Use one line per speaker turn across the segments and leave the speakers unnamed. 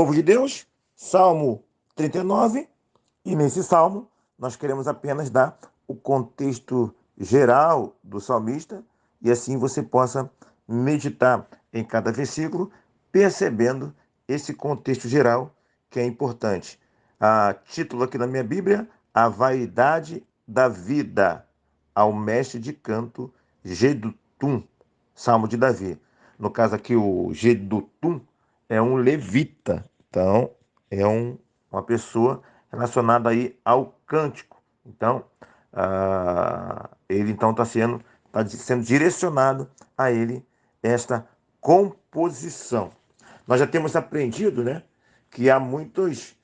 Povo de Deus, Salmo 39, e nesse salmo nós queremos apenas dar o contexto geral do salmista e assim você possa meditar em cada versículo, percebendo esse contexto geral que é importante. Título aqui na minha Bíblia: A Vaidade da Vida, ao mestre de canto Gedutum, Salmo de Davi. No caso aqui, o Gedutum é um levita, então uma pessoa relacionada aí ao cântico. Então, ele então está sendo direcionado a ele esta composição. Nós já temos aprendido, né, que há muitas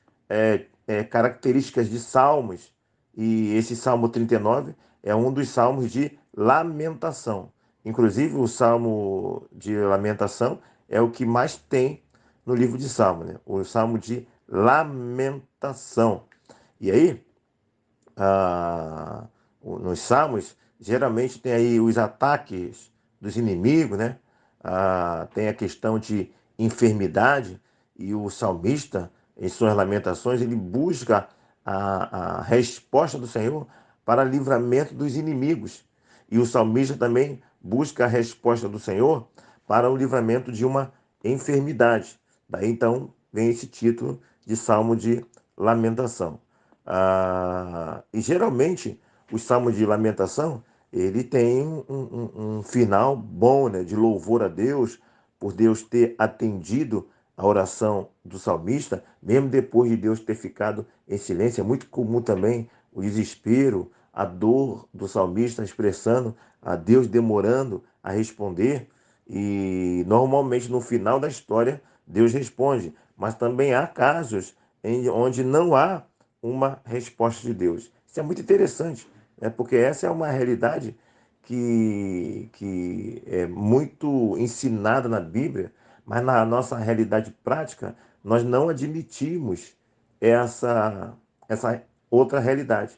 características de salmos, e esse Salmo 39 é um dos salmos de lamentação. Inclusive, o Salmo de lamentação é o que mais tem no livro de Salmo, né? O Salmo de lamentação. E aí, nos Salmos, geralmente tem aí os ataques dos inimigos, né? Tem a questão de enfermidade, e o salmista, em suas lamentações, ele busca a resposta do Senhor para livramento dos inimigos. E o salmista também busca a resposta do Senhor para o livramento de uma enfermidade. Daí então vem esse título de Salmo de Lamentação. E geralmente o Salmo de Lamentação ele tem um final bom, né, de louvor a Deus, por Deus ter atendido a oração do salmista, mesmo depois de Deus ter ficado em silêncio. É muito comum também o desespero, a dor do salmista expressando a Deus demorando a responder, e normalmente no final da história Deus responde, mas também há casos onde não há uma resposta de Deus. Isso é muito interessante, né? Porque essa é uma realidade que é muito ensinada na Bíblia, mas na nossa realidade prática nós não admitimos essa outra realidade.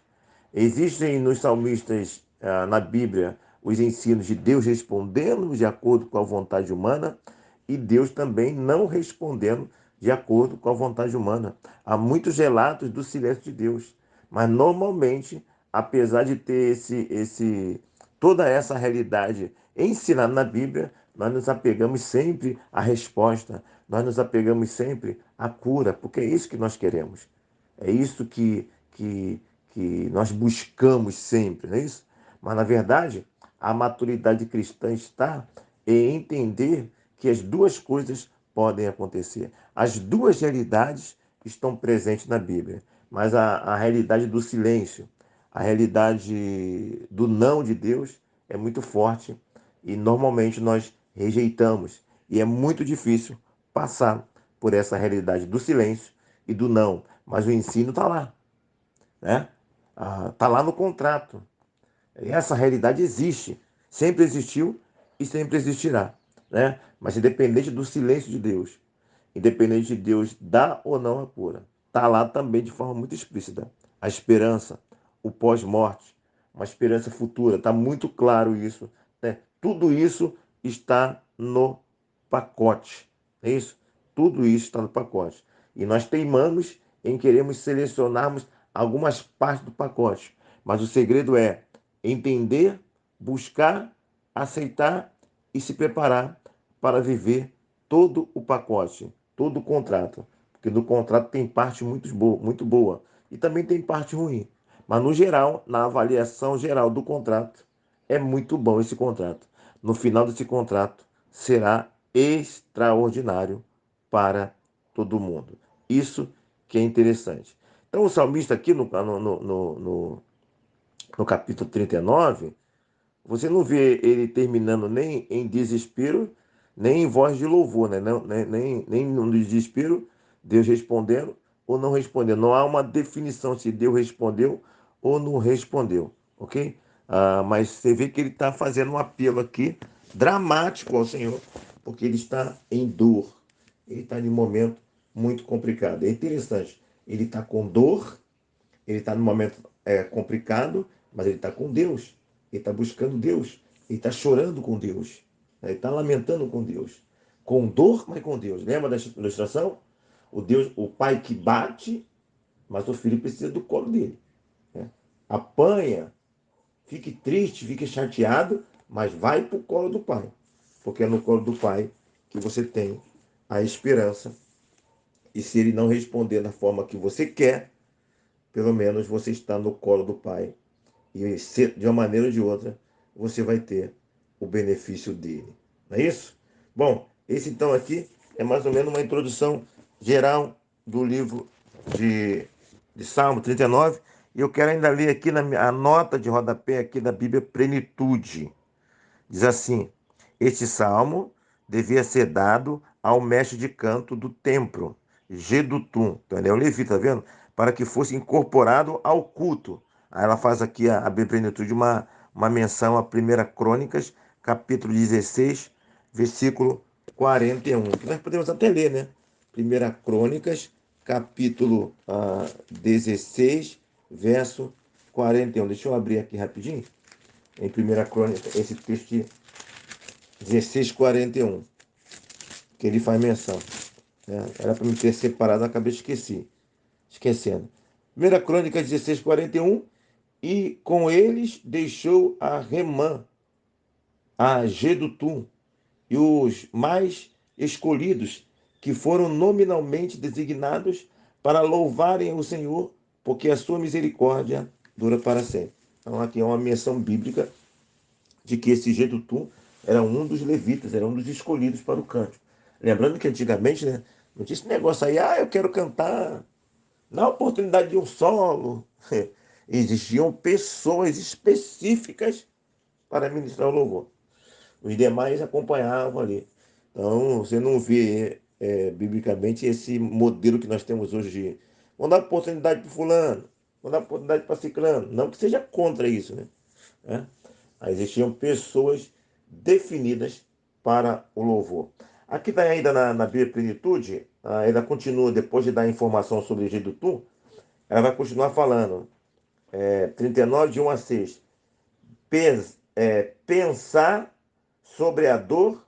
Existem nos salmistas, na Bíblia, os ensinos de Deus respondendo de acordo com a vontade humana e Deus também não respondendo de acordo com a vontade humana. Há muitos relatos do silêncio de Deus, mas normalmente, apesar de ter toda essa realidade ensinada na Bíblia, nós nos apegamos sempre à resposta, nós nos apegamos sempre à cura, porque é isso que nós queremos. É isso que nós buscamos sempre, não é isso? Mas, na verdade, a maturidade cristã está em entender que as duas coisas podem acontecer. As duas realidades estão presentes na Bíblia, mas a realidade do silêncio, a realidade do não de Deus é muito forte e normalmente nós rejeitamos. E é muito difícil passar por essa realidade do silêncio e do não, mas o ensino está lá, né? Está lá no contrato. Essa realidade existe, sempre existiu e sempre existirá, né? Mas independente do silêncio de Deus, independente de Deus dar ou não a cura, está lá também de forma muito explícita a esperança, o pós-morte, uma esperança futura. Está muito claro isso, né? Tudo isso está no pacote, é isso? Tudo isso está no pacote. E nós teimamos em queremos selecionarmos algumas partes do pacote, mas o segredo é entender, buscar, aceitar e se preparar para viver todo o pacote, todo o contrato. Porque no contrato tem parte muito boa e também tem parte ruim. Mas no geral, na avaliação geral do contrato, é muito bom esse contrato. No final desse contrato, será extraordinário para todo mundo. Isso que é interessante. Então o salmista aqui no capítulo 39, você não vê ele terminando nem em desespero, nem em voz de louvor, né? Não, nem no desespero, Deus respondendo ou não respondendo. Não há uma definição se Deus respondeu ou não respondeu, ok? Mas você vê que ele está fazendo um apelo aqui dramático ao Senhor, porque ele está em dor. Ele está em um momento muito complicado. É interessante. Ele está com dor, ele está num momento complicado, mas ele está com Deus. Ele está buscando Deus. Ele está chorando com Deus. Ele está lamentando com Deus. Com dor, mas com Deus. Lembra dessa ilustração? O pai que bate, mas o filho precisa do colo dele, né? Apanha, fique triste, fique chateado, mas vai para o colo do pai, porque é no colo do pai que você tem a esperança. E se ele não responder da forma que você quer, pelo menos você está no colo do pai. E de uma maneira ou de outra, você vai ter o benefício dele. Não é isso? Bom, esse então aqui é mais ou menos uma introdução geral do livro de Salmo 39. E eu quero ainda ler aqui a nota de rodapé aqui da Bíblia Plenitude. Diz assim: este salmo devia ser dado ao mestre de canto do templo, Gedutum, então ele é o levita, tá vendo? Para que fosse incorporado ao culto. Aí ela faz aqui a plenitude uma menção a 1 Crônicas, capítulo 16, versículo 41. Que nós podemos até ler, né? 1 Crônicas, capítulo 16, verso 41. Deixa eu abrir aqui rapidinho. Em 1 Crônica, esse texto 16:41, que ele faz menção, né? Era para me ter separado, acabei esquecendo. 1 Crônica 16:41, e com eles deixou a Remã, a Gedutum, e os mais escolhidos, que foram nominalmente designados para louvarem o Senhor, porque a sua misericórdia dura para sempre. Então aqui é uma menção bíblica de que esse Gedutum era um dos levitas, era um dos escolhidos para o cântico. Lembrando que antigamente, né, não tinha esse negócio aí, eu quero cantar, na oportunidade de um solo. Existiam pessoas específicas para ministrar o louvor. Os demais acompanhavam ali. Então, você não vê biblicamente esse modelo que nós temos hoje de vamos dar oportunidade para fulano, vamos dar oportunidade para ciclano. Não que seja contra isso, né? Existiam pessoas definidas para o louvor. Aqui está ainda na Bíblia Plenitude, ela continua, depois de dar informação sobre Gedutum, ela vai continuar falando, 39, de 1 a 6. Pensar sobre a dor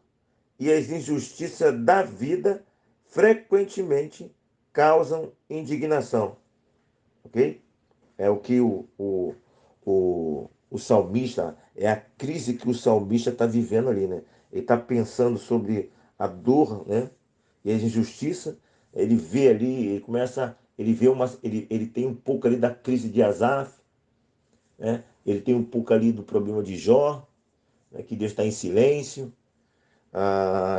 e as injustiças da vida frequentemente causam indignação. Ok? É o que o salmista, é a crise que o salmista está vivendo ali, né? Ele está pensando sobre a dor, né? E as injustiças. Ele vê ali, ele começa, ele vê ele tem um pouco ali da crise de Asaf, né? Ele tem um pouco ali do problema de Jó, né? Que Deus está em silêncio.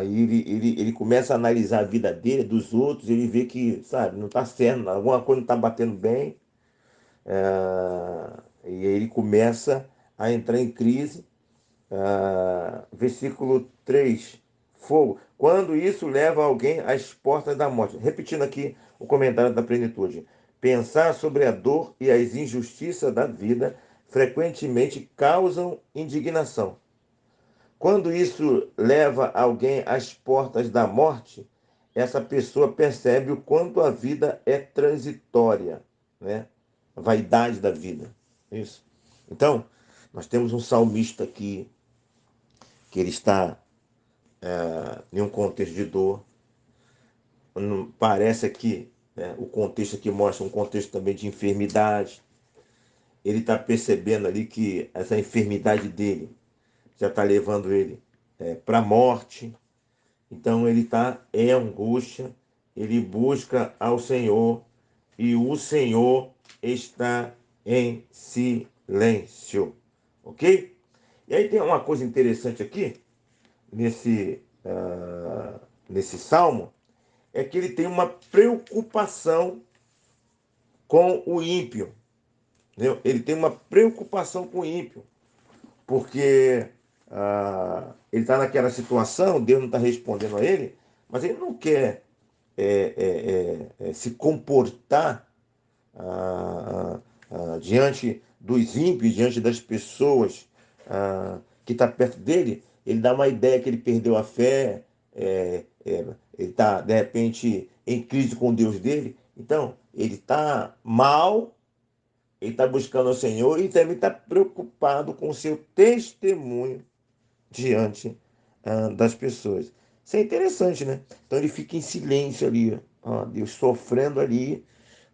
E ele começa a analisar a vida dele, dos outros, ele vê que, sabe, não está certo, alguma coisa não está batendo bem. E ele começa a entrar em crise. Versículo 3, fogo. Quando isso leva alguém às portas da morte. Repetindo aqui o comentário da plenitude. Pensar sobre a dor e as injustiças da vida frequentemente causam indignação. Quando isso leva alguém às portas da morte, essa pessoa percebe o quanto a vida é transitória, né? A vaidade da vida. Isso. Então, nós temos um salmista aqui, que ele está em um contexto de dor. Parece aqui, né, o contexto aqui mostra um contexto também de enfermidade. Ele está percebendo ali que essa enfermidade dele já está levando ele para a morte. Então ele está em angústia, ele busca ao Senhor e o Senhor está em silêncio, ok? E aí tem uma coisa interessante aqui, nesse salmo, é que ele tem uma preocupação com o ímpio, entendeu? Ele tem uma preocupação com o ímpio, porque ele está naquela situação, Deus não está respondendo a ele, mas ele não quer se comportar diante dos ímpios, diante das pessoas que estão perto dele. Ele dá uma ideia que ele perdeu a fé, ele está, de repente, em crise com o Deus dele. Então, ele está mal, ele está buscando o Senhor e também está preocupado com o seu testemunho diante das pessoas. Isso é interessante, né? Então ele fica em silêncio ali, ó, Deus sofrendo ali,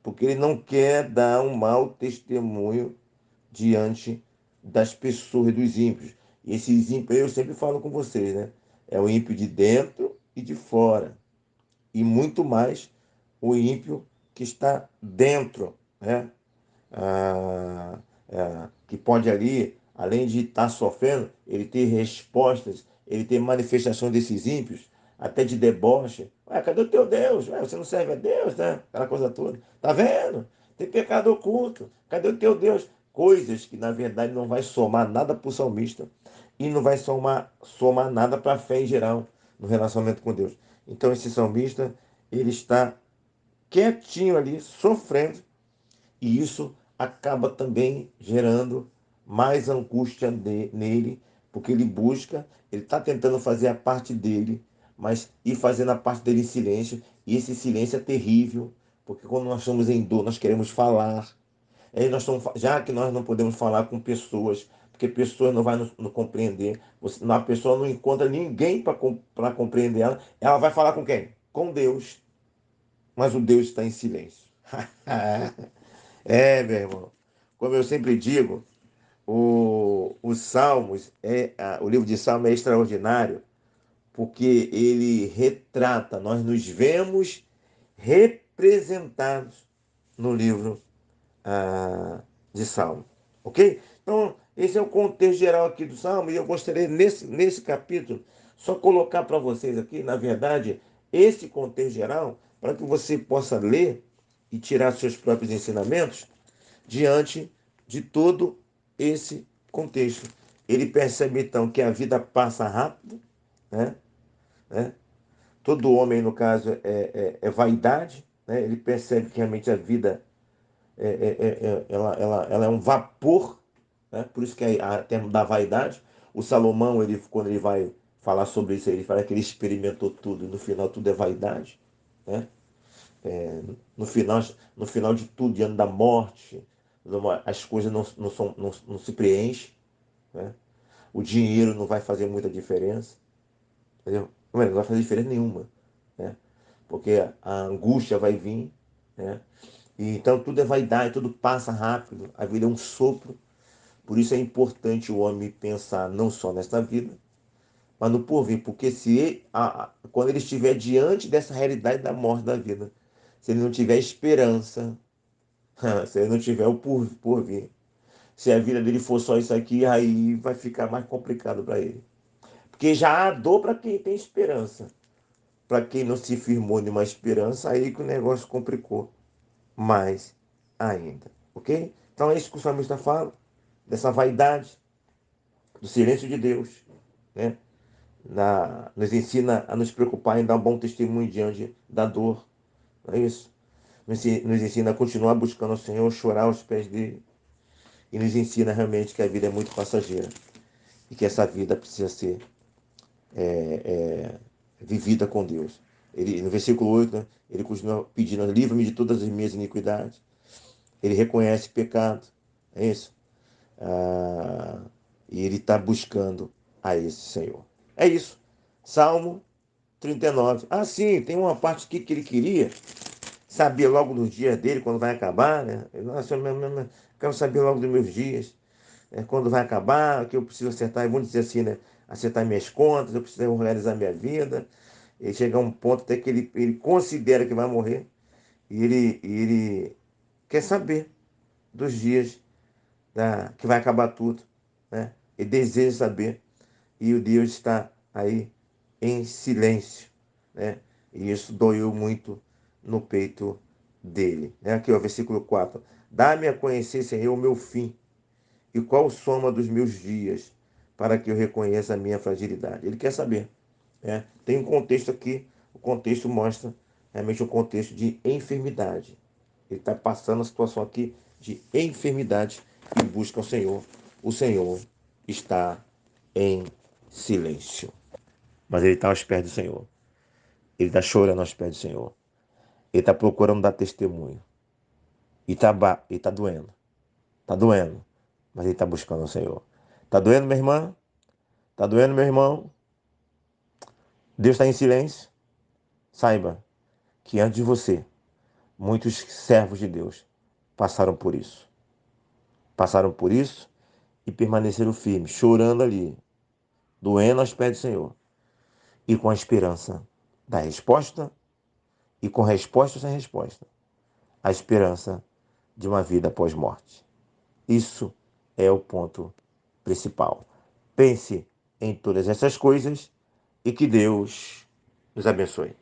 porque ele não quer dar um mau testemunho diante das pessoas, dos ímpios. E esses ímpios, eu sempre falo com vocês, né? É o ímpio de dentro e de fora. E muito mais o ímpio que está dentro, né? Ah, que pode ali, além de estar sofrendo, ele ter respostas, ele ter manifestações desses ímpios, até de deboche. Ué, cadê o teu Deus? Ué, você não serve a Deus, né? Aquela coisa toda. Tá vendo? Tem pecado oculto. Cadê o teu Deus? Coisas que, na verdade, não vai somar nada para o salmista e não vai somar nada para a fé em geral, no relacionamento com Deus. Então, esse salmista, ele está quietinho ali, sofrendo, e isso acaba também gerando mais angústia nele, porque ele busca, ele está tentando fazer a parte dele, mas ir fazendo a parte dele em silêncio, e esse silêncio é terrível, porque quando nós estamos em dor, nós queremos falar. Aí nós estamos, já que nós não podemos falar com pessoas, porque pessoas não vão nos compreender, a pessoa não encontra ninguém para compreender ela, ela vai falar com quem? Com Deus, mas o Deus está em silêncio. É, meu irmão. Como eu sempre digo, os Salmos, o livro de Salmos é extraordinário, porque ele retrata, nós nos vemos representados no livro de Salmo. Ok? Então, esse é o contexto geral aqui do Salmo, e eu gostaria, nesse capítulo, só colocar para vocês aqui, na verdade, esse contexto geral, para que você possa ler e tirar seus próprios ensinamentos diante de todo esse contexto. Ele percebe então que a vida passa rápido, né? né? Todo homem, no caso, é vaidade, né? Ele percebe que realmente a vida ela é um vapor, né? Por isso que é a termo da vaidade. O Salomão, quando ele vai falar sobre isso, ele fala que ele experimentou tudo e no final tudo é vaidade, né? No final de tudo, diante da morte, as coisas não se preenchem, né? O dinheiro não vai fazer muita diferença, entendeu? Não vai fazer diferença nenhuma, né? Porque a angústia vai vir, né? E então tudo é vaidade, tudo passa rápido, a vida é um sopro. Por isso é importante o homem pensar não só nesta vida, mas no porvir, porque quando ele estiver diante dessa realidade da morte da vida, se ele não tiver esperança, se ele não tiver o porvir, se a vida dele for só isso aqui, aí vai ficar mais complicado para ele. Porque já há dor para quem tem esperança. Para quem não se firmou numa esperança, aí que o negócio complicou mais ainda. Ok? Então é isso que o salmista fala, dessa vaidade, do silêncio de Deus, né? Nos ensina a nos preocupar em dar um bom testemunho diante da dor. Não é isso? Nos ensina a continuar buscando o Senhor, chorar aos pés dele. E nos ensina realmente que a vida é muito passageira. E que essa vida precisa ser vivida com Deus. No versículo 8, né, ele continua pedindo: livra-me de todas as minhas iniquidades. Ele reconhece pecado. É isso. Ah, e ele está buscando a esse Senhor. É isso. Salmo 39. Ah, sim, tem uma parte aqui que ele queria saber logo dos dias dele, quando vai acabar, né? Nossa, eu quero saber logo dos meus dias, quando vai acabar, que eu preciso acertar, vamos dizer assim, né? Acertar minhas contas, eu preciso organizar minha vida. E chega a um ponto até que ele considera que vai morrer e ele quer saber dos dias que vai acabar tudo, né? Ele deseja saber e o Deus está aí em silêncio, né? E isso doeu muito no peito dele, né? Aqui, ó, versículo 4. Dá-me a conhecer, Senhor, o meu fim e qual soma dos meus dias, para que eu reconheça a minha fragilidade. Ele quer saber, né? Tem um contexto aqui, o contexto mostra realmente um contexto de enfermidade. Ele está passando a situação aqui de enfermidade e busca o Senhor. O Senhor está em silêncio. Mas ele está aos pés do Senhor. Ele está chorando aos pés do Senhor. Ele está procurando dar testemunho. E está doendo. Está doendo. Mas ele está buscando o Senhor. Está doendo, minha irmã? Está doendo, meu irmão? Deus está em silêncio? Saiba que antes de você, muitos servos de Deus passaram por isso. Passaram por isso e permaneceram firmes, chorando ali, doendo aos pés do Senhor, e com a esperança da resposta, e com resposta sem resposta, a esperança de uma vida após morte. Isso é o ponto principal. Pense em todas essas coisas e que Deus nos abençoe.